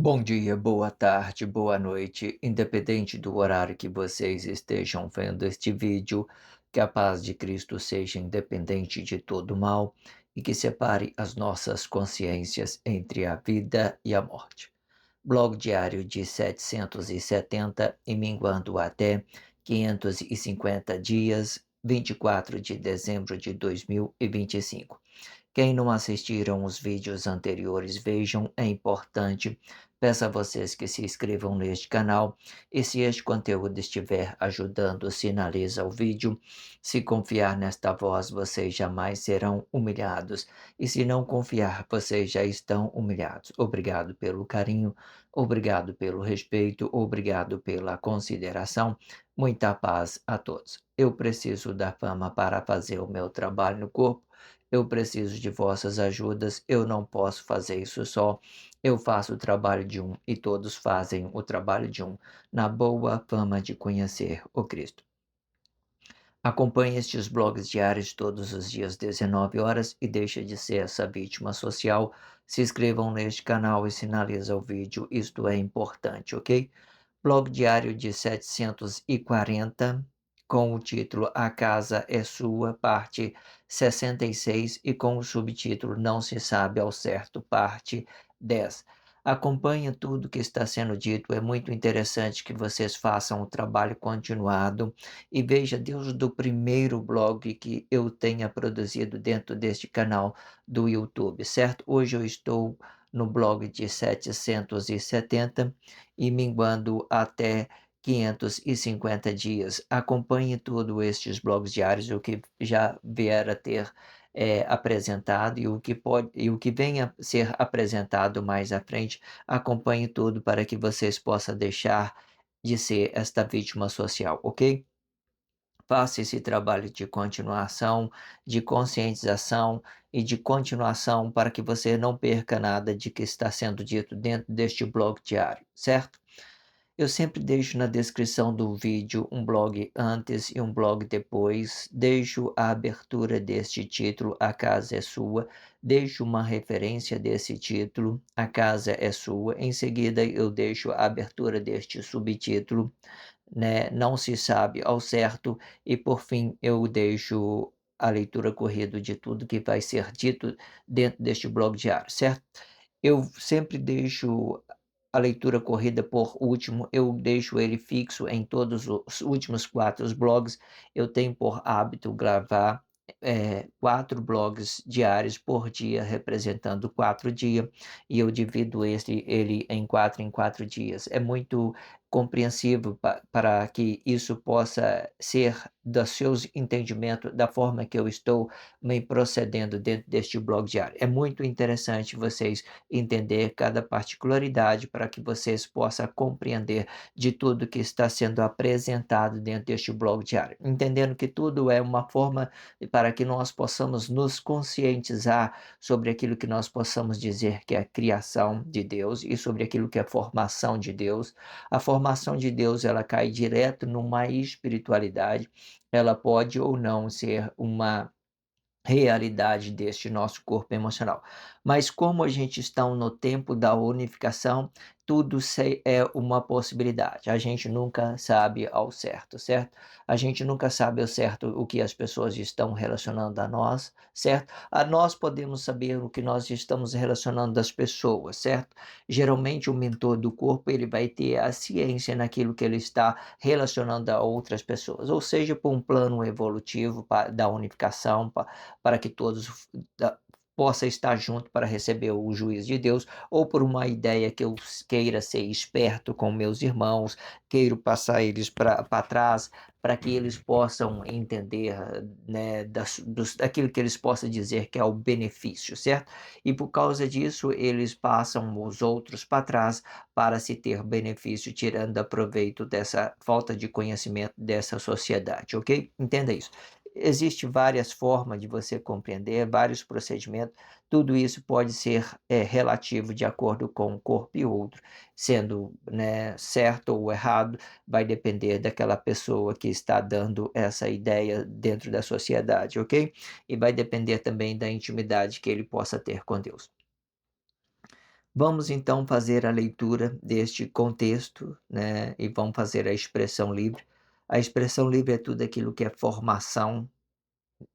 Bom dia, boa tarde, boa noite, independente do horário que vocês estejam vendo este vídeo, que a paz de Cristo seja independente de todo mal e que separe as nossas consciências entre a vida e a morte. Blog diário de 770 e minguando até 550 dias, 24 de dezembro de 2025. Quem não assistiram os vídeos anteriores, vejam, é importante. Peço a vocês que se inscrevam neste canal e se este conteúdo estiver ajudando, sinaliza o vídeo. Se confiar nesta voz, vocês jamais serão humilhados. E se não confiar, vocês já estão humilhados. Obrigado pelo carinho, obrigado pelo respeito, obrigado pela consideração. Muita paz a todos. Eu preciso da fama para fazer o meu trabalho no corpo. Eu preciso de vossas ajudas, eu não posso fazer isso só. Eu faço o trabalho de um e todos fazem o trabalho de um, na boa fama de conhecer o Cristo. Acompanhe estes blogs diários todos os dias, 19 horas, e deixe de ser essa vítima social. Se inscrevam neste canal e sinaliza o vídeo, isto é importante, ok? Blog diário de 740, com o título A Casa é Sua, parte 66, e com o subtítulo Não se sabe ao certo, parte 10. Acompanhe tudo que está sendo dito, é muito interessante que vocês façam o trabalho continuado e veja Deus do primeiro blog que eu tenha produzido dentro deste canal do YouTube, certo? Hoje eu estou no blog de 770 e minguando até 550 dias. Acompanhe todos estes blogs diários, o que já vier a ter apresentado e o que pode e o que venha a ser apresentado mais à frente. Acompanhe tudo para que vocês possam deixar de ser esta vítima social, ok? Faça esse trabalho de continuação, de conscientização e de continuação para que você não perca nada de que está sendo dito dentro deste blog diário, certo? Eu sempre deixo na descrição do vídeo um blog antes e um blog depois. Deixo a abertura deste título, A Casa é Sua. Deixo uma referência desse título, A Casa é Sua. Em seguida, eu deixo a abertura deste subtítulo, né? Não se sabe ao certo. E por fim, eu deixo a leitura corrida de tudo que vai ser dito dentro deste blog diário, certo? Eu sempre deixo a leitura corrida por último, eu deixo ele fixo em todos os últimos 4 blogs. Eu tenho por hábito gravar 4 blogs diários por dia, representando 4 dias, e eu divido ele em 4 dias. É muito compreensível para que isso possa ser dos seus entendimentos da forma que eu estou me procedendo dentro deste blog diário. É muito interessante vocês entender cada particularidade para que vocês possam compreender de tudo que está sendo apresentado dentro deste blog diário. Entendendo que tudo é uma forma para que nós possamos nos conscientizar sobre aquilo que nós possamos dizer que é a criação de Deus e sobre aquilo que é a formação de Deus. A formação de Deus, ela cai direto numa espiritualidade, ela pode ou não ser uma realidade deste nosso corpo emocional. Mas como a gente está no tempo da unificação, tudo é uma possibilidade. A gente nunca sabe ao certo, certo? A gente nunca sabe ao certo o que as pessoas estão relacionando a nós, certo? A nós podemos saber o que nós estamos relacionando das pessoas, certo? Geralmente o mentor do corpo, ele vai ter a ciência naquilo que ele está relacionando a outras pessoas, ou seja, por um plano evolutivo da unificação, para que todos possa estar junto para receber o juízo de Deus, ou por uma ideia que eu queira ser esperto com meus irmãos, queiro passar eles para trás, para que eles possam entender, né, daquilo que eles possam dizer que é o benefício, certo? E por causa disso, eles passam os outros para trás para se ter benefício, tirando proveito dessa falta de conhecimento dessa sociedade, ok? Entenda isso. Existem várias formas de você compreender, vários procedimentos, tudo isso pode ser relativo de acordo com um corpo e outro, sendo, né, certo ou errado, vai depender daquela pessoa que está dando essa ideia dentro da sociedade, ok? E vai depender também da intimidade que ele possa ter com Deus. Vamos então fazer a leitura deste contexto, né, e vamos fazer a expressão livre. A expressão livre é tudo aquilo que é formação,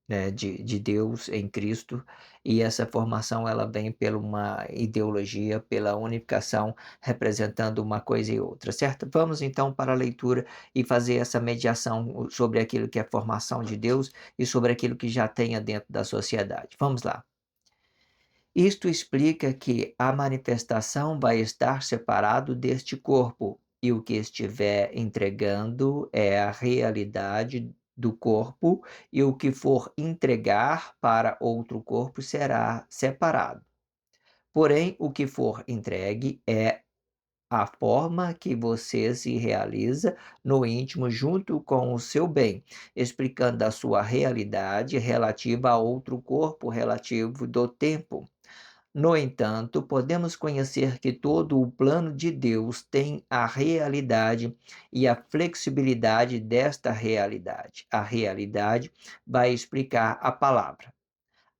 né, de Deus em Cristo, e essa formação ela vem pela uma ideologia, pela unificação, representando uma coisa e outra, certo? Vamos então para a leitura e fazer essa mediação sobre aquilo que é formação de Deus e sobre aquilo que já tenha dentro da sociedade. Vamos lá. Isto explica que a manifestação vai estar separado deste corpo, e o que estiver entregando é a realidade do corpo, e o que for entregar para outro corpo será separado. Porém, o que for entregue é a forma que você se realiza no íntimo junto com o seu bem, explicando a sua realidade relativa a outro corpo relativo do tempo. No entanto, podemos conhecer que todo o plano de Deus tem a realidade e a flexibilidade desta realidade. A realidade vai explicar a palavra.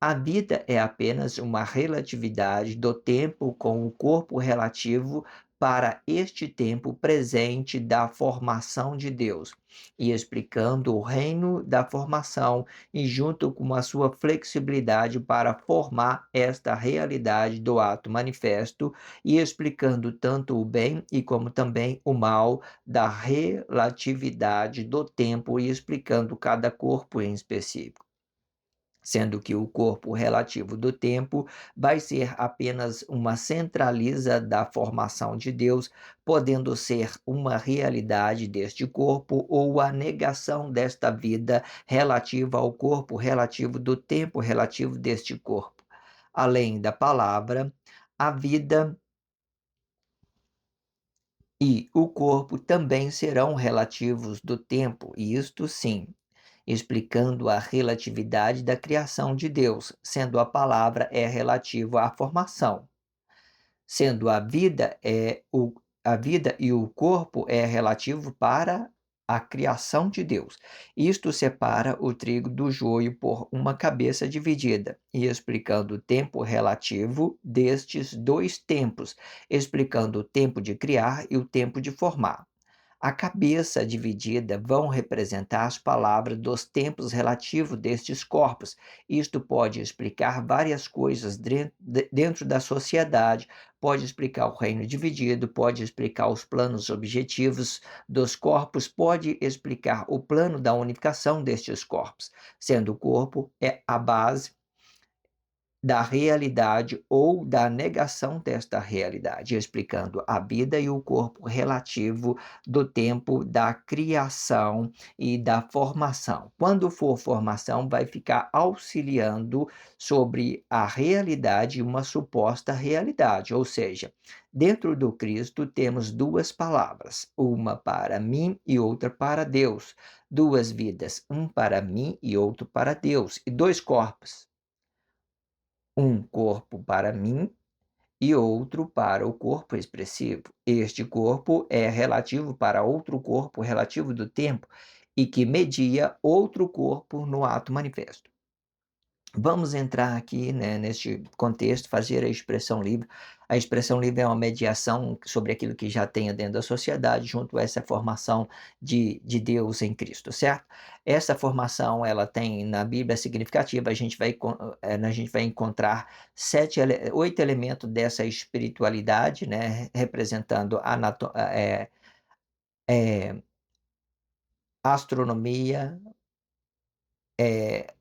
A vida é apenas uma relatividade do tempo com o corpo relativo para este tempo presente da formação de Deus, e explicando o reino da formação e junto com a sua flexibilidade para formar esta realidade do ato manifesto e explicando tanto o bem e como também o mal da relatividade do tempo e explicando cada corpo em específico, sendo que o corpo relativo do tempo vai ser apenas uma centraliza da formação de Deus, podendo ser uma realidade deste corpo ou a negação desta vida relativa ao corpo relativo do tempo relativo deste corpo. Além da palavra, a vida e o corpo também serão relativos do tempo, e isto sim, explicando a relatividade da criação de Deus, sendo a palavra é relativo à formação, sendo a vida e o corpo é relativo para a criação de Deus. Isto separa o trigo do joio por uma cabeça dividida, e explicando o tempo relativo destes dois tempos, explicando o tempo de criar e o tempo de formar. A cabeça dividida vão representar as palavras dos tempos relativos destes corpos. Isto pode explicar várias coisas dentro da sociedade, pode explicar o reino dividido, pode explicar os planos objetivos dos corpos, pode explicar o plano da unificação destes corpos, sendo o corpo é a base da realidade ou da negação desta realidade, explicando a vida e o corpo relativo do tempo da criação e da formação. Quando for formação, vai ficar auxiliando sobre a realidade e uma suposta realidade, ou seja, dentro do Cristo temos duas palavras, uma para mim e outra para Deus, duas vidas, um para mim e outro para Deus, e dois corpos, um corpo para mim e outro para o corpo expressivo. Este corpo é relativo para outro corpo relativo do tempo e que media outro corpo no ato manifesto. Vamos entrar aqui, né, neste contexto, fazer a expressão livre. A expressão livre é uma mediação sobre aquilo que já tenha dentro da sociedade, junto a essa formação de Deus em Cristo, certo? Essa formação, ela tem na Bíblia significativa, a gente vai encontrar 8 elementos dessa espiritualidade, né, representando é, astronomia,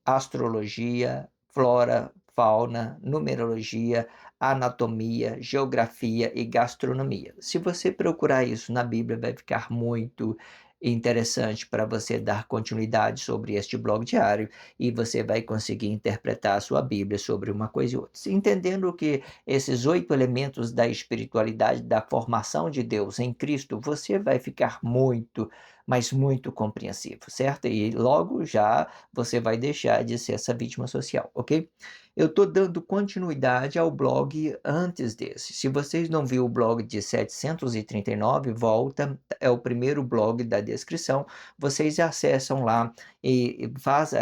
astrologia, flora, fauna, numerologia, anatomia, geografia e gastronomia. Se você procurar isso na Bíblia, vai ficar muito interessante para você dar continuidade sobre este blog diário e você vai conseguir interpretar a sua Bíblia sobre uma coisa e outra. Entendendo que esses 8 elementos da espiritualidade, da formação de Deus em Cristo, você vai ficar muito, mas muito compreensivo, certo? E logo já você vai deixar de ser essa vítima social, ok? Eu estou dando continuidade ao blog antes desse. Se vocês não viram o blog de 739, volta, é o primeiro blog da descrição. Vocês acessam lá e faz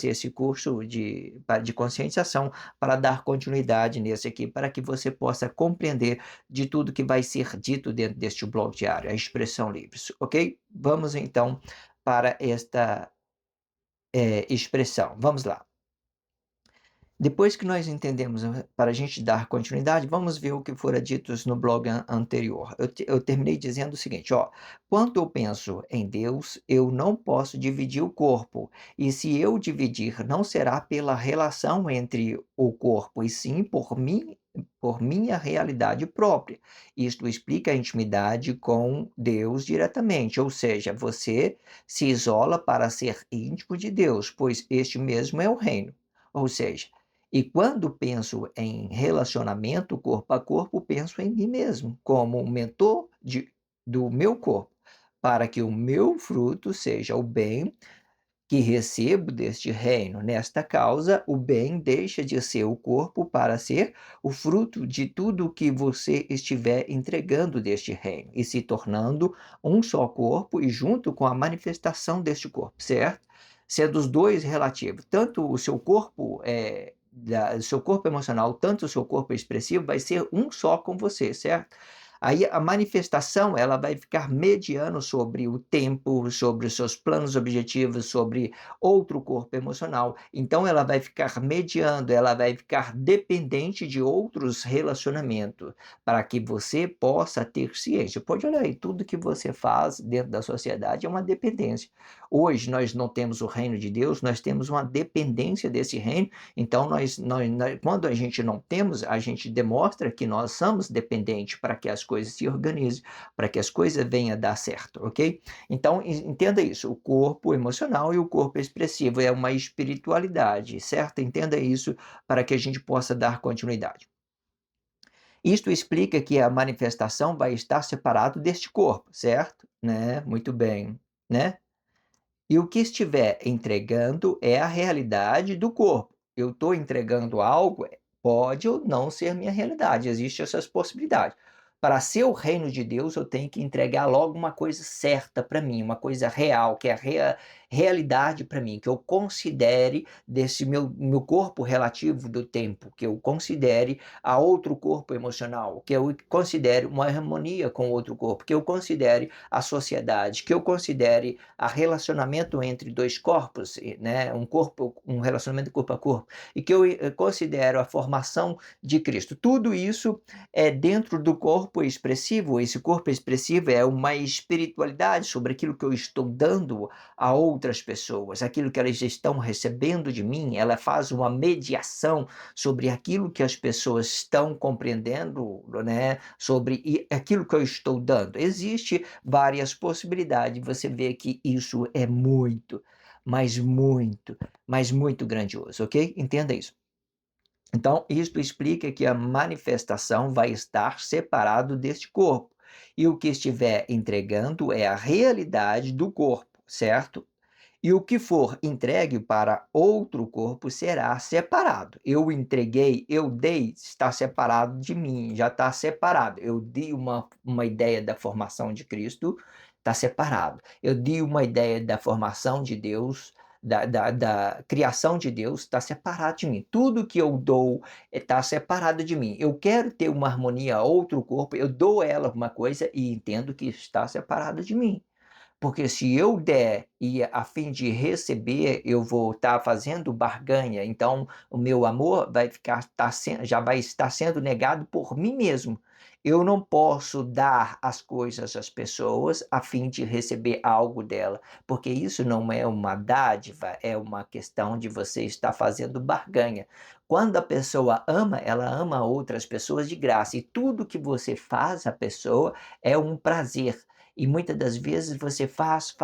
esse curso de conscientização para dar continuidade nesse aqui, para que você possa compreender de tudo que vai ser dito dentro deste blog diário, a expressão livre, ok? Vamos então para esta expressão. Vamos lá. Depois que nós entendemos, para a gente dar continuidade, vamos ver o que fora dito no blog anterior. Eu terminei dizendo o seguinte, ó, quando eu penso em Deus, eu não posso dividir o corpo, e se eu dividir, não será pela relação entre o corpo, e sim por mim, por minha realidade própria. Isto explica a intimidade com Deus diretamente, ou seja, você se isola para ser íntimo de Deus, pois este mesmo é o reino. Ou seja, e quando penso em relacionamento corpo a corpo, penso em mim mesmo, como um mentor do meu corpo, para que o meu fruto seja o bem que recebo deste reino. Nesta causa, o bem deixa de ser o corpo para ser o fruto de tudo o que você estiver entregando deste reino, e se tornando um só corpo e junto com a manifestação deste corpo, certo? Sendo os dois relativos, tanto o seu corpo o seu corpo emocional, tanto o seu corpo expressivo, vai ser um só com você, certo? Aí a manifestação, ela vai ficar mediando sobre o tempo, sobre os seus planos objetivos, sobre outro corpo emocional. Então ela vai ficar mediando, ela vai ficar dependente de outros relacionamentos, para que você possa ter ciência. Pode olhar aí, tudo que você faz dentro da sociedade é uma dependência. Hoje nós não temos o reino de Deus, nós temos uma dependência desse reino, então quando a gente não temos, a gente demonstra que nós somos dependentes para que as coisas se organizem, para que as coisas venham a dar certo, ok? Então, entenda isso, o corpo emocional e o corpo expressivo é uma espiritualidade, certo? Entenda isso para que a gente possa dar continuidade. Isto explica que a manifestação vai estar separado deste corpo, certo? Né? Muito bem, né? E o que estiver entregando é a realidade do corpo. Eu estou entregando algo, pode ou não ser minha realidade, existem essas possibilidades. Para ser o reino de Deus, eu tenho que entregar logo uma coisa certa para mim, uma coisa real, que é a realidade para mim, que eu considere desse meu corpo relativo do tempo, que eu considere a outro corpo emocional, que eu considere uma harmonia com outro corpo, que eu considere a sociedade, que eu considere a relacionamento entre dois corpos, né, um relacionamento corpo a corpo, e que eu considero a formação de Cristo. Tudo isso é dentro do corpo expressivo. Esse corpo expressivo é uma espiritualidade sobre aquilo que eu estou dando a outras pessoas, aquilo que elas estão recebendo de mim. Ela faz uma mediação sobre aquilo que as pessoas estão compreendendo, né, sobre aquilo que eu estou dando. Existe várias possibilidades. Você vê que isso é muito, mas muito grandioso, ok? Entenda isso. Então, isto explica que a manifestação vai estar separado deste corpo. E o que estiver entregando é a realidade do corpo, certo? E o que for entregue para outro corpo será separado. Eu entreguei, eu dei, está separado de mim, já está separado. Eu dei uma ideia da formação de Cristo, está separado. Eu dei uma ideia da formação de Deus, da criação de Deus, está separado de mim. Tudo que eu dou está separado de mim. Eu quero ter uma harmonia a outro corpo, eu dou a ela alguma coisa e entendo que está separado de mim. Porque se eu der e a fim de receber, eu vou estar fazendo barganha, então o meu amor já vai estar sendo negado por mim mesmo. Eu não posso dar as coisas às pessoas a fim de receber algo dela, porque isso não é uma dádiva, é uma questão de você estar fazendo barganha. Quando a pessoa ama, ela ama outras pessoas de graça, e tudo que você faz à pessoa é um prazer. E muitas das vezes você faz,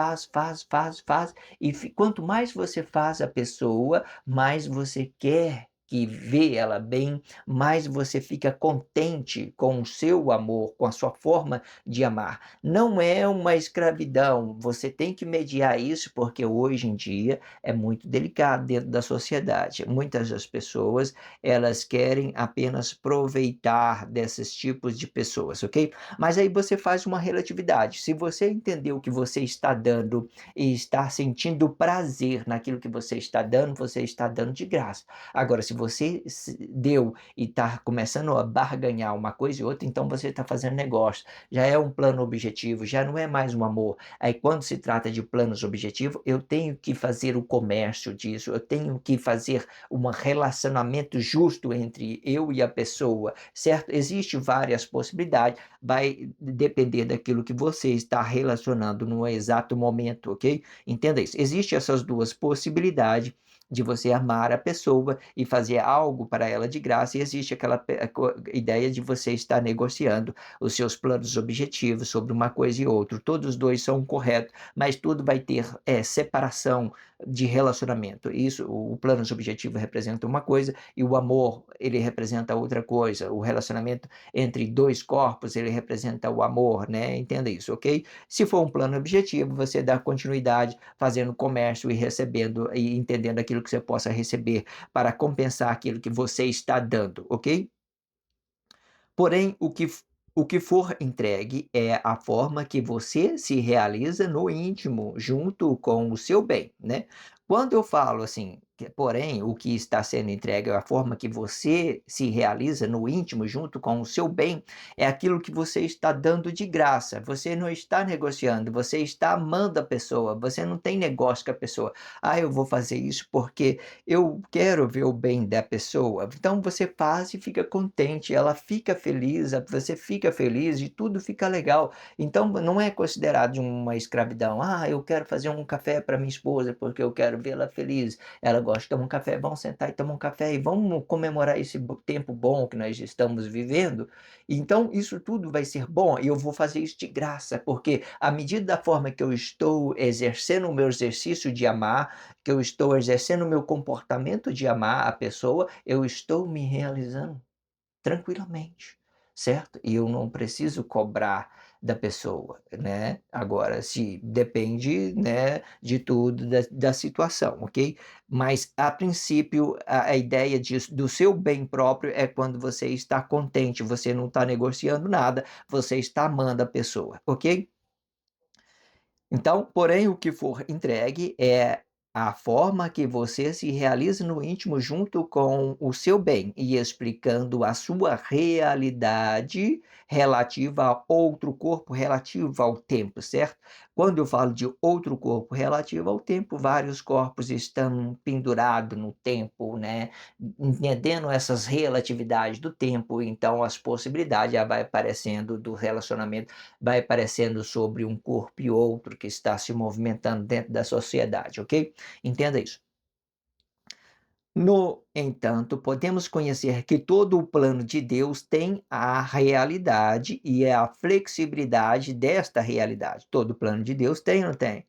e quanto mais você faz a pessoa, mais você quer que vê ela bem, mais você fica contente com o seu amor, com a sua forma de amar. Não é uma escravidão, você tem que mediar isso, porque hoje em dia é muito delicado dentro da sociedade. Muitas das pessoas, elas querem apenas aproveitar desses tipos de pessoas, ok? Mas aí você faz uma relatividade. Se você entendeu que você está dando e está sentindo prazer naquilo que você está dando de graça. Agora, se você deu e está começando a barganhar uma coisa e outra, então você está fazendo negócio. Já é um plano objetivo, já não é mais um amor. Aí, quando se trata de planos objetivos, eu tenho que fazer o comércio disso, eu tenho que fazer um relacionamento justo entre eu e a pessoa, certo? Existem várias possibilidades, vai depender daquilo que você está relacionando no exato momento, ok? Entenda isso. Existem essas duas possibilidades de você amar a pessoa e fazer algo para ela de graça, e existe aquela ideia de você estar negociando os seus planos objetivos sobre uma coisa e outra. Todos os dois são corretos, mas tudo vai ter separação de relacionamento. Isso, o plano objetivo representa uma coisa e o amor, ele representa outra coisa. O relacionamento entre dois corpos, ele representa o amor, né? Entenda isso, ok? Se for um plano objetivo, você dá continuidade fazendo comércio e recebendo e entendendo aquilo que você possa receber para compensar aquilo que você está dando, ok? Porém, o que for entregue é a forma que você se realiza no íntimo, junto com o seu bem, né? Quando eu falo assim, porém, o que está sendo entregue é a forma que você se realiza no íntimo, junto com o seu bem, é aquilo que você está dando de graça. Você não está negociando, você está amando a pessoa, você não tem negócio com a pessoa. Ah, eu vou fazer isso porque eu quero ver o bem da pessoa. Então você faz e fica contente, ela fica feliz, você fica feliz e tudo fica legal. Então não é considerado uma escravidão. Ah, eu quero fazer um café para minha esposa porque eu quero vê-la feliz. Ela gosta de tomar um café, vamos sentar e tomar um café e vamos comemorar esse tempo bom que nós estamos vivendo. Então isso tudo vai ser bom e eu vou fazer isso de graça, porque à medida da forma que eu estou exercendo o meu exercício de amar, que eu estou exercendo o meu comportamento de amar a pessoa, eu estou me realizando tranquilamente, certo? E eu não preciso cobrar da pessoa, né? Agora, se depende, né, de tudo, da situação, ok? Mas, a princípio, a ideia do seu bem próprio é quando você está contente, você não está negociando nada, você está amando a pessoa, ok? Então, porém, o que for entregue é a forma que você se realiza no íntimo junto com o seu bem e explicando a sua realidade relativa a outro corpo, relativo ao tempo, certo? Quando eu falo de outro corpo relativo ao tempo, vários corpos estão pendurados no tempo, né? Entendendo essas relatividades do tempo, então as possibilidades já vai aparecendo do relacionamento, vai aparecendo sobre um corpo e outro que está se movimentando dentro da sociedade, ok? Entenda isso. No entanto, podemos conhecer que todo o plano de Deus tem a realidade e a flexibilidade desta realidade. Todo plano de Deus tem ou não tem?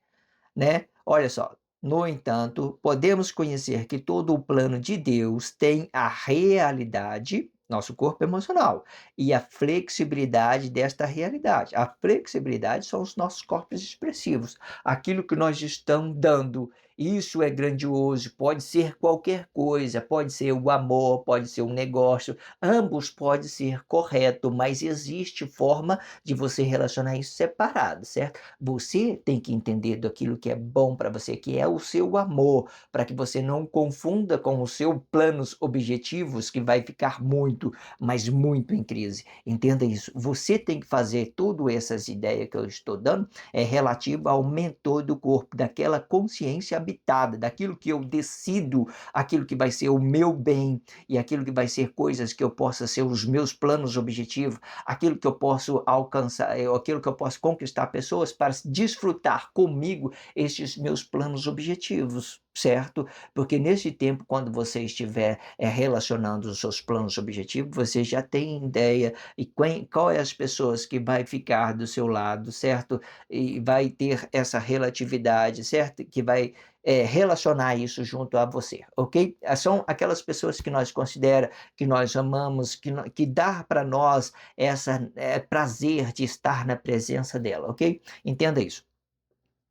Né? Olha só, no entanto, podemos conhecer que todo o plano de Deus tem a realidade, nosso corpo emocional, e a flexibilidade desta realidade. A flexibilidade são os nossos corpos expressivos, aquilo que nós estamos dando. Isso é grandioso, pode ser qualquer coisa, pode ser o amor, pode ser um negócio, ambos pode ser correto, mas existe forma de você relacionar isso separado, certo? Você tem que entender daquilo que é bom para você, que é o seu amor, para que você não confunda com os seus planos objetivos, que vai ficar muito, mas muito em crise. Entenda isso. Você tem que fazer todas essas ideias que eu estou dando é relativa ao mentor do corpo, daquela consciência habitada, daquilo que eu decido, aquilo que vai ser o meu bem e aquilo que vai ser coisas que eu possa ser os meus planos objetivos, aquilo que eu posso alcançar, aquilo que eu posso conquistar pessoas para desfrutar comigo estes meus planos objetivos. certo? Porque nesse tempo, quando você estiver relacionando os seus planos objetivos, você já tem ideia e qual é as pessoas que vai ficar do seu lado, certo? E vai ter essa relatividade, certo? Que vai relacionar isso junto a você, ok? São aquelas pessoas que nós considera, que nós amamos, que dá para nós essa prazer de estar na presença dela, ok? Entenda isso.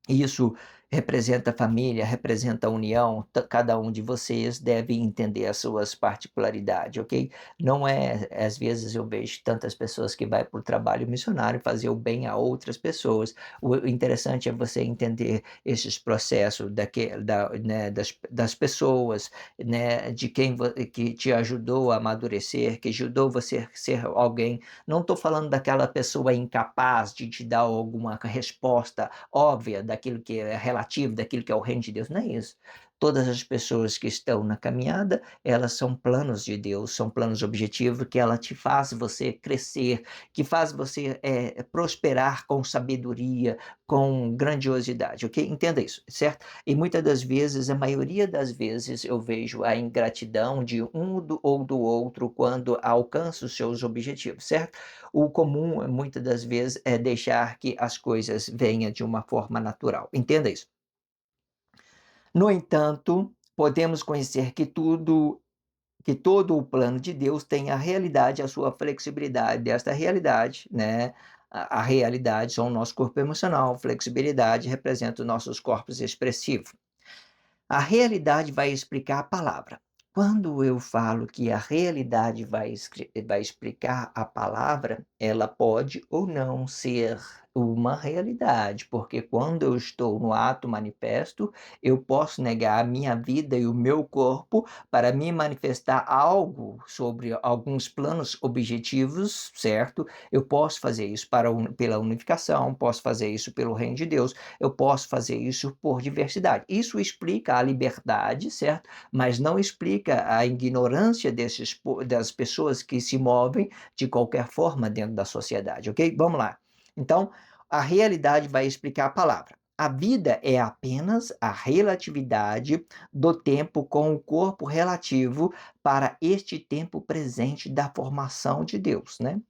Isso representa a família, representa a união, cada um de vocês deve entender as suas particularidades, ok? Não é, às vezes eu vejo tantas pessoas que vai para o trabalho missionário fazer o bem a outras pessoas. O interessante é você entender esses processos né, das pessoas, né, de quem que te ajudou a amadurecer, que ajudou você a ser alguém. Não estou falando daquela pessoa incapaz de te dar alguma resposta óbvia daquilo que é relativo, daquilo que é o reino de Deus, não é isso. Todas as pessoas que estão na caminhada, elas são planos de Deus, são planos objetivos que ela te faz você crescer, que faz você prosperar com sabedoria, com grandiosidade, ok? Entenda isso, certo? E muitas das vezes, a maioria das vezes, eu vejo a ingratidão de ou do outro quando alcança os seus objetivos, certo? O comum, muitas das vezes, é deixar que as coisas venham de uma forma natural. Entenda isso. No entanto, podemos conhecer que todo o plano de Deus tem a realidade, a sua flexibilidade. Desta realidade, né? A realidade são o nosso corpo emocional, flexibilidade representa os nossos corpos expressivos. A realidade vai explicar a palavra. Quando eu falo que a realidade vai explicar a palavra, ela pode ou não ser uma realidade, porque quando eu estou no ato manifesto, eu posso negar a minha vida e o meu corpo para me manifestar algo sobre alguns planos objetivos, certo? Eu posso fazer isso pela unificação, posso fazer isso pelo reino de Deus, eu posso fazer isso por diversidade. Isso explica a liberdade, certo? Mas não explica a ignorância das pessoas que se movem de qualquer forma dentro da sociedade, ok? Vamos lá. Então, a realidade vai explicar a palavra. A vida é apenas a relatividade do tempo com o corpo relativo para este tempo presente da formação de Deus, né?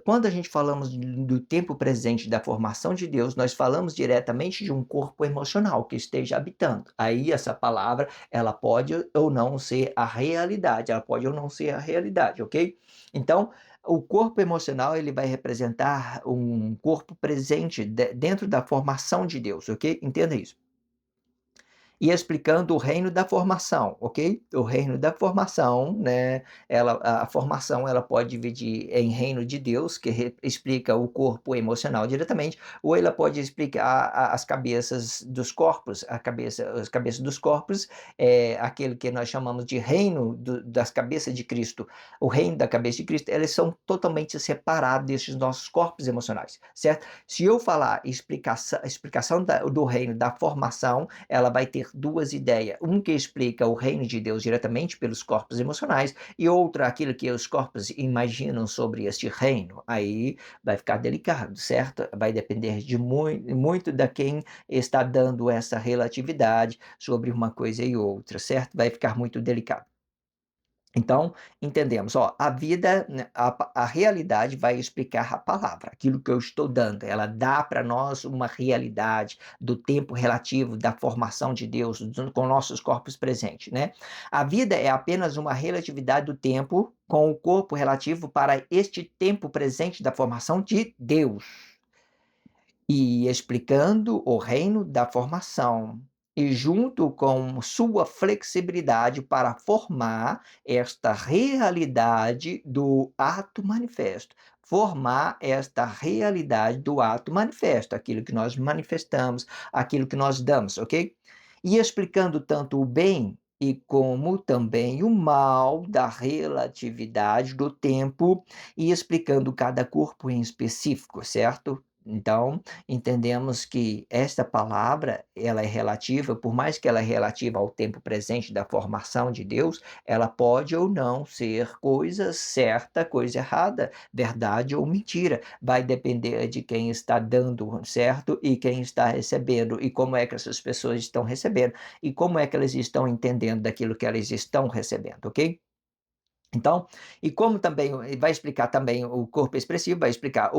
Quando a gente falamos do tempo presente da formação de Deus, nós falamos diretamente de um corpo emocional que esteja habitando. Aí essa palavra, ela pode ou não ser a realidade, ela pode ou não ser a realidade, ok? Então, o corpo emocional ele vai representar um corpo presente dentro da formação de Deus, ok? Entenda isso. E explicando o reino da formação, ok? O reino da formação, né? A formação ela pode dividir em reino de Deus, que explica o corpo emocional diretamente, ou ela pode explicar as cabeças dos corpos, as cabeças dos corpos, aquele que nós chamamos de reino das cabeças de Cristo. O reino da cabeça de Cristo, eles são totalmente separados desses nossos corpos emocionais, certo? Se eu falar explicação do reino da formação, ela vai ter duas ideias. Um que explica o reino de Deus diretamente pelos corpos emocionais e outra aquilo que os corpos imaginam sobre este reino. Aí vai ficar delicado, certo? Vai depender de muito da quem está dando essa relatividade sobre uma coisa e outra, certo? Vai ficar muito delicado. Então, entendemos, ó, a vida, né, a realidade vai explicar a palavra, aquilo que eu estou dando, ela dá para nós uma realidade do tempo relativo da formação de Deus com nossos corpos presentes, né? A vida é apenas uma relatividade do tempo com o corpo relativo para este tempo presente da formação de Deus e explicando o reino da formação, e junto com sua flexibilidade para formar esta realidade do ato manifesto. Formar esta realidade do ato manifesto, aquilo que nós manifestamos, aquilo que nós damos, ok? E explicando tanto o bem e como também o mal da relatividade do tempo e explicando cada corpo em específico, certo? Então, entendemos que esta palavra, ela é relativa, por mais que ela é relativa ao tempo presente da formação de Deus, ela pode ou não ser coisa certa, coisa errada, verdade ou mentira. Vai depender de quem está dando certo e quem está recebendo, e como é que essas pessoas estão recebendo, e como é que elas estão entendendo daquilo que elas estão recebendo, ok? Então, e como também vai explicar também o corpo expressivo, vai explicar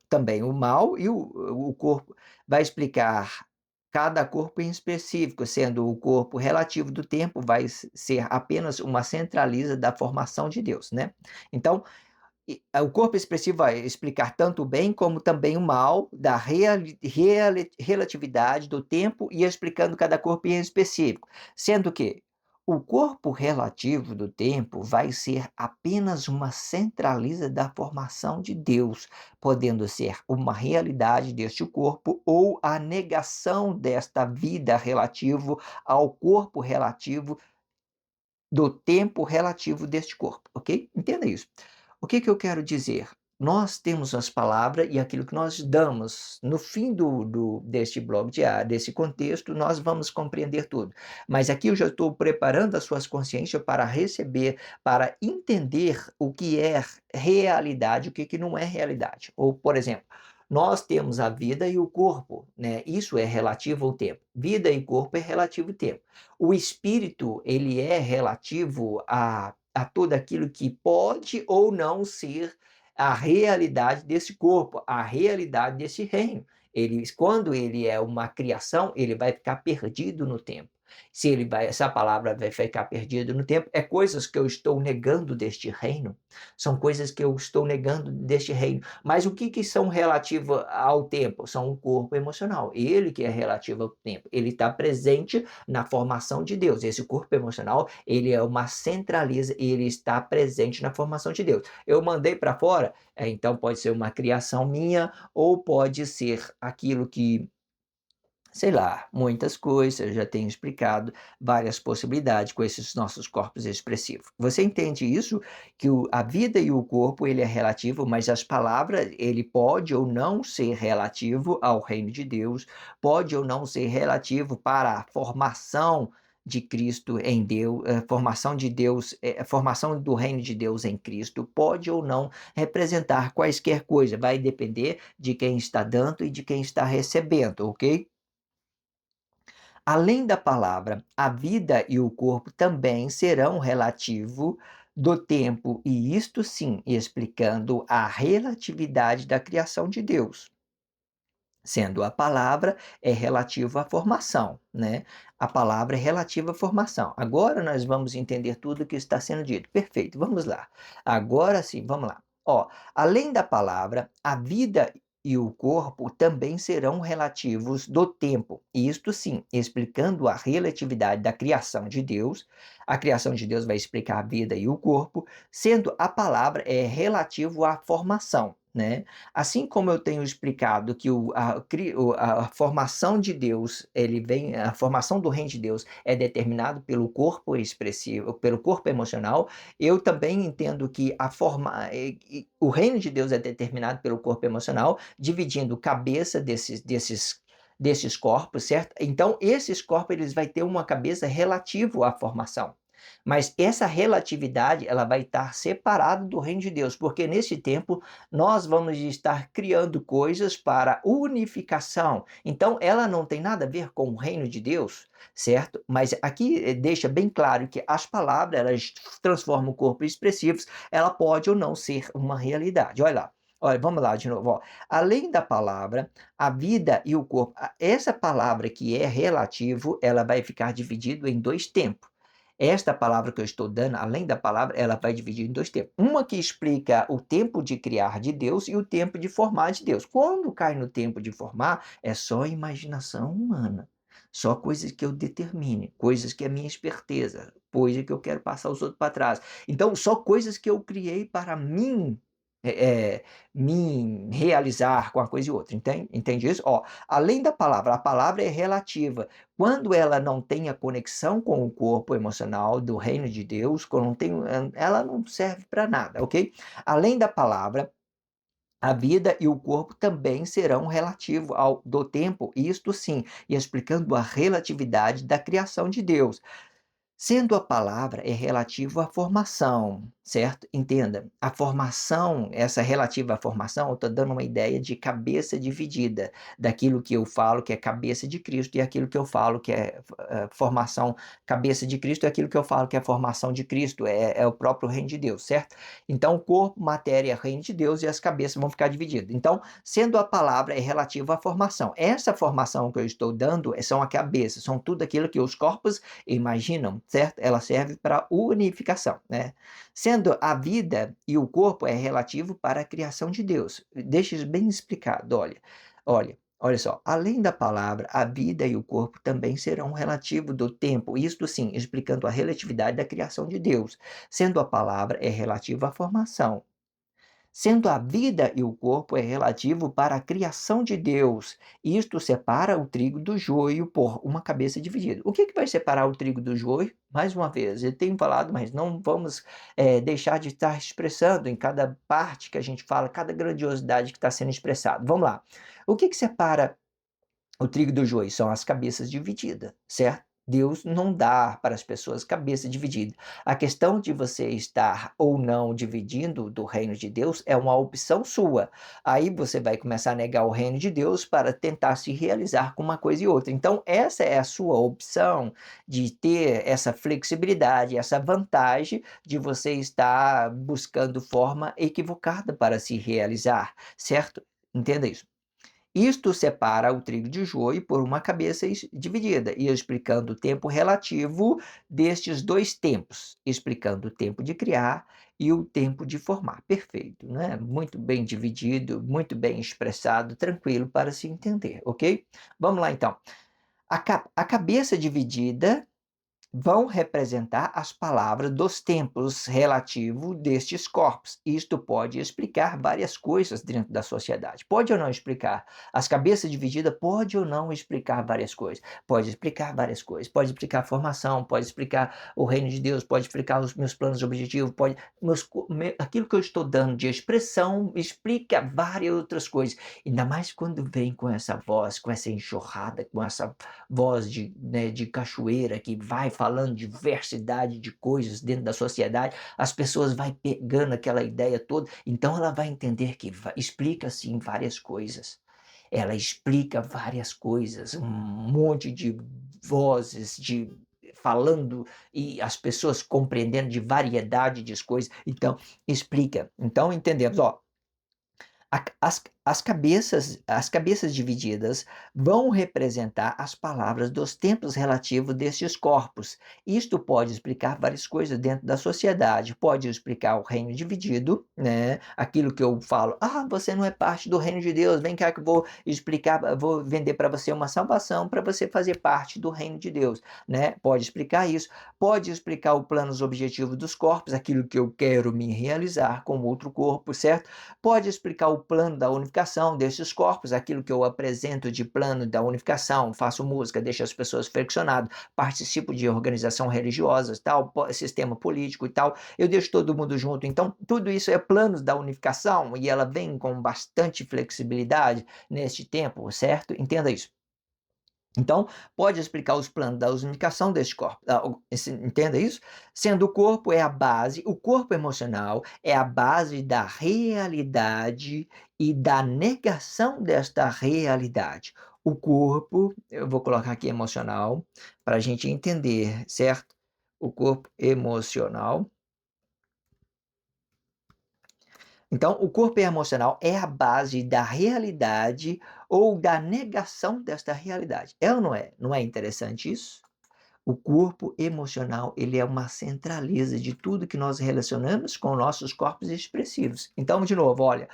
também o mal e o corpo, vai explicar cada corpo em específico, sendo o corpo relativo do tempo, vai ser apenas uma centraliza da formação de Deus, né? Então, o corpo expressivo vai explicar tanto o bem como também o mal da relatividade do tempo e explicando cada corpo em específico, sendo que o corpo relativo do tempo vai ser apenas uma centraliza da formação de Deus, podendo ser uma realidade deste corpo ou a negação desta vida relativo ao corpo relativo do tempo relativo deste corpo, ok? Entenda isso. O que que eu quero dizer? Nós temos as palavras e aquilo que nós damos no fim deste blog diário, desse contexto, nós vamos compreender tudo. Mas aqui eu já estou preparando as suas consciências para receber, para entender o que é realidade, o que que não é realidade. Ou, por exemplo, nós temos a vida e o corpo, né? Isso é relativo ao tempo. Vida e corpo é relativo ao tempo. O espírito, ele é relativo a tudo aquilo que pode ou não ser a realidade desse corpo, a realidade desse reino. Quando ele é uma criação, ele vai ficar perdido no tempo. Se ele vai, essa palavra vai ficar perdida no tempo, é coisas que eu estou negando deste reino. São coisas que eu estou negando deste reino. Mas o que que são relativas ao tempo? São o corpo emocional. Ele que é relativo ao tempo. Ele está presente na formação de Deus. Esse corpo emocional, ele é uma centraliza e ele está presente na formação de Deus. Eu mandei para fora, então pode ser uma criação minha ou pode ser aquilo que, sei lá, muitas coisas, eu já tenho explicado várias possibilidades com esses nossos corpos expressivos. Você entende isso? Que a vida e o corpo, ele é relativo, mas as palavras, ele pode ou não ser relativo ao reino de Deus, pode ou não ser relativo para a formação de Cristo em Deus, formação de Deus, formação do reino de Deus em Cristo, pode ou não representar quaisquer coisas, vai depender de quem está dando e de quem está recebendo, ok? Além da palavra, a vida e o corpo também serão relativo do tempo, e isto sim explicando a relatividade da criação de Deus, sendo a palavra é relativo à formação, né? A palavra é relativa à formação. Agora nós vamos entender tudo o que está sendo dito. Perfeito, vamos lá. Agora sim, vamos lá. Ó, além da palavra, a vida e o corpo também serão relativos do tempo. Isto sim, explicando a relatividade da criação de Deus. A criação de Deus vai explicar a vida e o corpo, sendo a palavra é relativo à formação, né? Assim como eu tenho explicado que a formação de Deus, a formação do reino de Deus é determinado pelo corpo expressivo, pelo corpo emocional, eu também entendo que o reino de Deus é determinado pelo corpo emocional, dividindo cabeça desses corpos, certo? Então, esses corpos eles vai ter uma cabeça relativo à formação. Mas essa relatividade, ela vai estar separada do reino de Deus, porque nesse tempo nós vamos estar criando coisas para unificação. Então, ela não tem nada a ver com o reino de Deus, certo? Mas aqui deixa bem claro que as palavras, elas transformam o corpo em expressivos, ela pode ou não ser uma realidade. Olha lá. Olha, vamos lá de novo. Ó. Além da palavra, a vida e o corpo, essa palavra que é relativo, ela vai ficar dividido em dois tempos. Esta palavra que eu estou dando, além da palavra, ela vai dividir em dois tempos. Uma que explica o tempo de criar de Deus e o tempo de formar de Deus. Quando cai no tempo de formar, é só imaginação humana. Só coisas que eu determine, coisas que é minha esperteza, coisa que eu quero passar os outros para trás. Então, só coisas que eu criei para mim, me realizar com uma coisa e outra. Entende isso? Ó, além da palavra, a palavra é relativa. Quando ela não tem a conexão com o corpo emocional do reino de Deus, quando não tem, ela não serve para nada, ok? Além da palavra, A vida e o corpo também serão relativo ao do tempo, isto sim, e explicando a relatividade da criação de Deus. Sendo a palavra é relativo à formação, certo? Entenda, a formação, essa relativa à formação, eu estou dando uma ideia de cabeça dividida, daquilo que eu falo que é cabeça de Cristo e aquilo que eu falo que é formação, cabeça de Cristo, e aquilo que eu falo que é formação de Cristo, é o próprio reino de Deus, certo? Então, corpo, matéria, reino de Deus e as cabeças vão ficar divididas. Então, sendo a palavra é relativa à formação, essa formação que eu estou dando são a cabeça, são tudo aquilo que os corpos imaginam, certo? Ela serve para unificação, né? Sendo a vida e o corpo é relativo para a criação de Deus. Deixa isso bem explicado, olha só, além da palavra, a vida e o corpo também serão relativo do tempo, isto sim, explicando a relatividade da criação de Deus. Sendo a palavra é relativa à formação, sendo a vida e o corpo é relativo para a criação de Deus. Isto separa o trigo do joio por uma cabeça dividida. O que que vai separar o trigo do joio? Mais uma vez, eu tenho falado, mas não vamos deixar de estar expressando em cada parte que a gente fala, cada grandiosidade que está sendo expressado. Vamos lá. O que que separa o trigo do joio? São as cabeças divididas, certo? Deus não dá para as pessoas cabeça dividida. A questão de você estar ou não dividindo do reino de Deus é uma opção sua. Aí você vai começar a negar o reino de Deus para tentar se realizar com uma coisa e outra. Então, essa é a sua opção de ter essa flexibilidade, essa vantagem de você estar buscando forma equivocada para se realizar, certo? Entenda isso. Isto separa o trigo de joio por uma cabeça dividida, e explicando o tempo relativo destes dois tempos, explicando o tempo de criar e o tempo de formar. Perfeito, né? Muito bem dividido, muito bem expressado, tranquilo para se entender, ok? Vamos lá então. A cabeça dividida vão representar as palavras dos tempos relativo destes corpos. Isto pode explicar várias coisas dentro da sociedade. Pode ou não explicar? As cabeças divididas pode ou não explicar várias coisas? Pode explicar várias coisas. Pode explicar a formação, pode explicar o reino de Deus, pode explicar os meus planos objetivos, pode aquilo que eu estou dando de expressão explica várias outras coisas. Ainda mais quando vem com essa voz, com essa enxurrada, com essa voz de, né, de cachoeira que vai falando diversidade de coisas dentro da sociedade, as pessoas vai pegando aquela ideia toda, então ela vai entender que explica sim várias coisas. Ela explica várias coisas, um monte de vozes de falando e as pessoas compreendendo de variedade de coisas. Então, explica. Então, entendemos, ó, as cabeças divididas vão representar as palavras dos tempos relativos destes corpos. Isto pode explicar várias coisas dentro da sociedade. Pode explicar o reino dividido, né? Aquilo que eu falo, você não é parte do reino de Deus, vem cá que eu vou explicar, vou vender para você uma salvação para você fazer parte do reino de Deus, né? Pode explicar isso. Pode explicar o plano objetivo dos corpos, aquilo que eu quero me realizar com outro corpo, certo? Pode explicar o plano da unificação desses corpos, aquilo que eu apresento de plano da unificação, faço música, deixo as pessoas flexionadas, participo de organização religiosa, tal, sistema político e tal, eu deixo todo mundo junto. Então, tudo isso é planos da unificação e ela vem com bastante flexibilidade neste tempo, certo? Entenda isso. Então, pode explicar os planos da unificação deste corpo. Entenda isso? Sendo o corpo é a base, o corpo emocional é a base da realidade e da negação desta realidade. O corpo, eu vou colocar aqui emocional, para a gente entender, certo? O corpo emocional. Então, o corpo emocional é a base da realidade ou da negação desta realidade. É ou não é? Não é interessante isso? O corpo emocional, ele é uma centraliza de tudo que nós relacionamos com nossos corpos expressivos. Então, de novo, olha,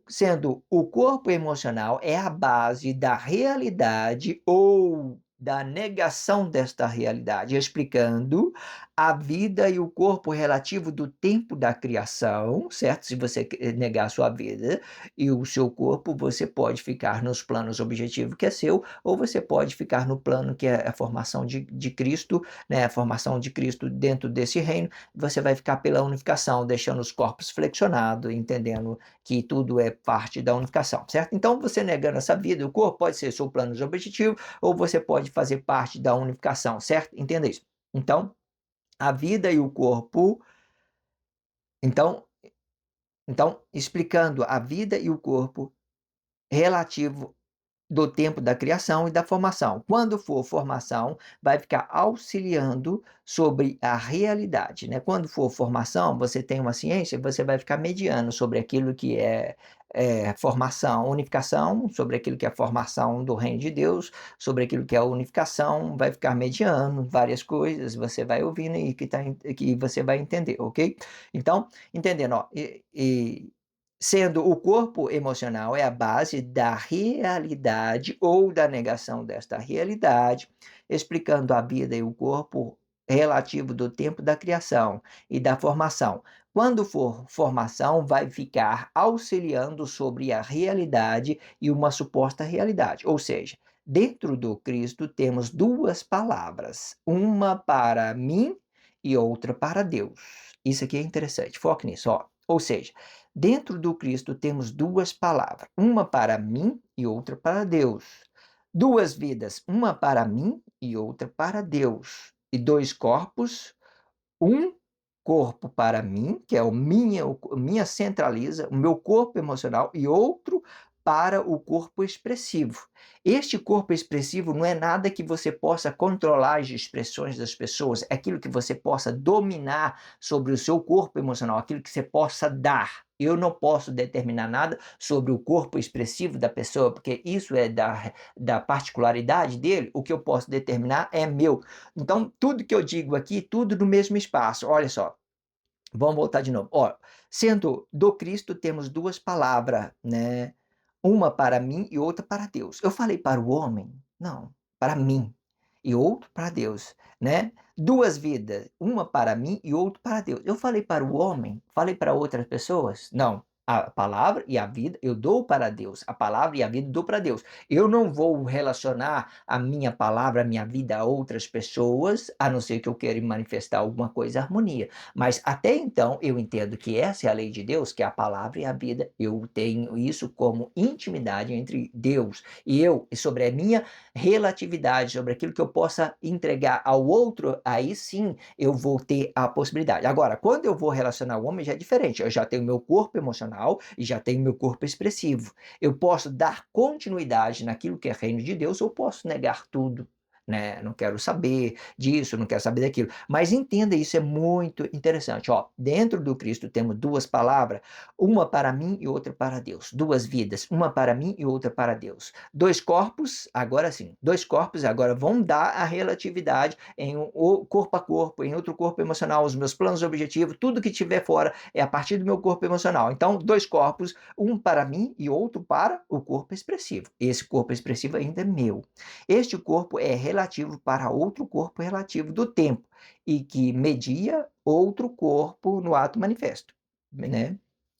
sendo o corpo emocional é a base da realidade ou da negação desta realidade, explicando a vida e o corpo relativo do tempo da criação, certo? Se você negar a sua vida e o seu corpo, você pode ficar nos planos objetivos que é seu, ou você pode ficar no plano que é a formação de Cristo, né? A formação de Cristo dentro desse reino, você vai ficar pela unificação, deixando os corpos flexionados, entendendo que tudo é parte da unificação, certo? Então, você negando essa vida, o corpo pode ser seu plano objetivo, ou você pode fazer parte da unificação, certo? Entenda isso. Então, a vida e o corpo, então explicando a vida e o corpo relativo do tempo da criação e da formação. Quando for formação, vai ficar auxiliando sobre a realidade, né? Quando for formação, você tem uma ciência, você vai ficar mediano sobre aquilo que é formação, unificação, sobre aquilo que é formação do reino de Deus, sobre aquilo que é unificação, vai ficar mediano, várias coisas, você vai ouvindo e que você vai entender, ok? Então, entendendo, ó, sendo o corpo emocional é a base da realidade ou da negação desta realidade, explicando a vida e o corpo relativo do tempo da criação e da formação. Quando for formação, vai ficar auxiliando sobre a realidade e uma suposta realidade. Ou seja, dentro do Cristo temos duas palavras, uma para mim e outra para Deus. Isso aqui é interessante, foque nisso, ó. Ou seja, dentro do Cristo temos duas palavras, uma para mim e outra para Deus. Duas vidas, uma para mim e outra para Deus. E dois corpos, um corpo para mim, que é o minha centraliza, o meu corpo emocional, e outro para o corpo expressivo. Este corpo expressivo não é nada que você possa controlar as expressões das pessoas, é aquilo que você possa dominar sobre o seu corpo emocional, aquilo que você possa dar. Eu não posso determinar nada sobre o corpo expressivo da pessoa, porque isso é da particularidade dele. O que eu posso determinar é meu. Então, tudo que eu digo aqui, tudo no mesmo espaço. Olha só, vamos voltar de novo. Ó, sendo do Cristo, temos duas palavras, né? Uma para mim e outra para Deus. Eu falei para o homem? Não, para mim. E outro para Deus, né? Duas vidas, uma para mim e outra para Deus. Eu falei para o homem? Falei para outras pessoas? Não. A palavra e a vida eu dou para Deus. A palavra e a vida eu dou para Deus. Eu não vou relacionar a minha palavra, a minha vida a outras pessoas, a não ser que eu queira manifestar alguma coisa, harmonia. Mas até então eu entendo que essa é a lei de Deus, que é a palavra e a vida. Eu tenho isso como intimidade entre Deus e eu, e sobre a minha relatividade, sobre aquilo que eu possa entregar ao outro, aí sim eu vou ter a possibilidade. Agora, quando eu vou relacionar o homem, já é diferente. Eu já tenho meu corpo emocional e já tenho meu corpo expressivo. Eu posso dar continuidade naquilo que é reino de Deus, ou posso negar tudo. Né? Não quero saber disso, não quero saber daquilo. Mas entenda, isso é muito interessante. Ó, dentro do Cristo temos duas palavras, uma para mim e outra para Deus. Duas vidas, uma para mim e outra para Deus. Dois corpos, agora sim, dois corpos agora vão dar a relatividade em um corpo a corpo, em outro corpo emocional, os meus planos objetivos, tudo que tiver fora é a partir do meu corpo emocional. Então, dois corpos, um para mim e outro para o corpo expressivo. Esse corpo expressivo ainda é meu. Este corpo é relativo para outro corpo relativo do tempo e que media outro corpo no ato manifesto, né?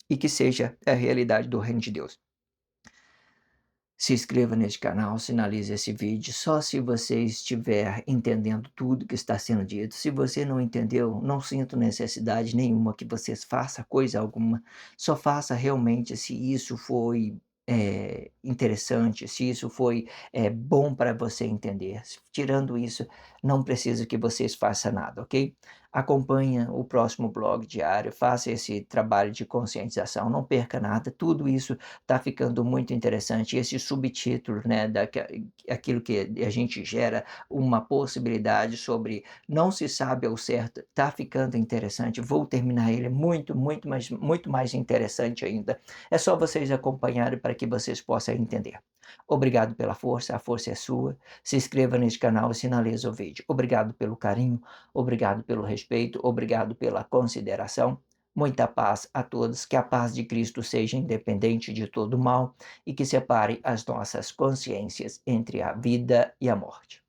E que seja a realidade do reino de Deus. Se inscreva neste canal, sinalize esse vídeo só se você estiver entendendo tudo que está sendo dito. Se você não entendeu, não sinto necessidade nenhuma que você faça coisa alguma. Só faça realmente se isso foi interessante, se isso foi bom para você entender. Tirando isso, não preciso que vocês façam nada, ok? Acompanhe o próximo blog diário, faça esse trabalho de conscientização, não perca nada, tudo isso está ficando muito interessante. Esse subtítulo, né, aquilo que a gente gera uma possibilidade sobre não se sabe ao certo, está ficando interessante. Vou terminar ele muito mais interessante ainda. É só vocês acompanharem para que vocês possam entender. Obrigado pela força, a força é sua. Se inscreva neste canal e sinalize o vídeo. Obrigado pelo carinho, obrigado pelo respeito, obrigado pela consideração. Muita paz a todos, que a paz de Cristo seja independente de todo mal e que separe as nossas consciências entre a vida e a morte.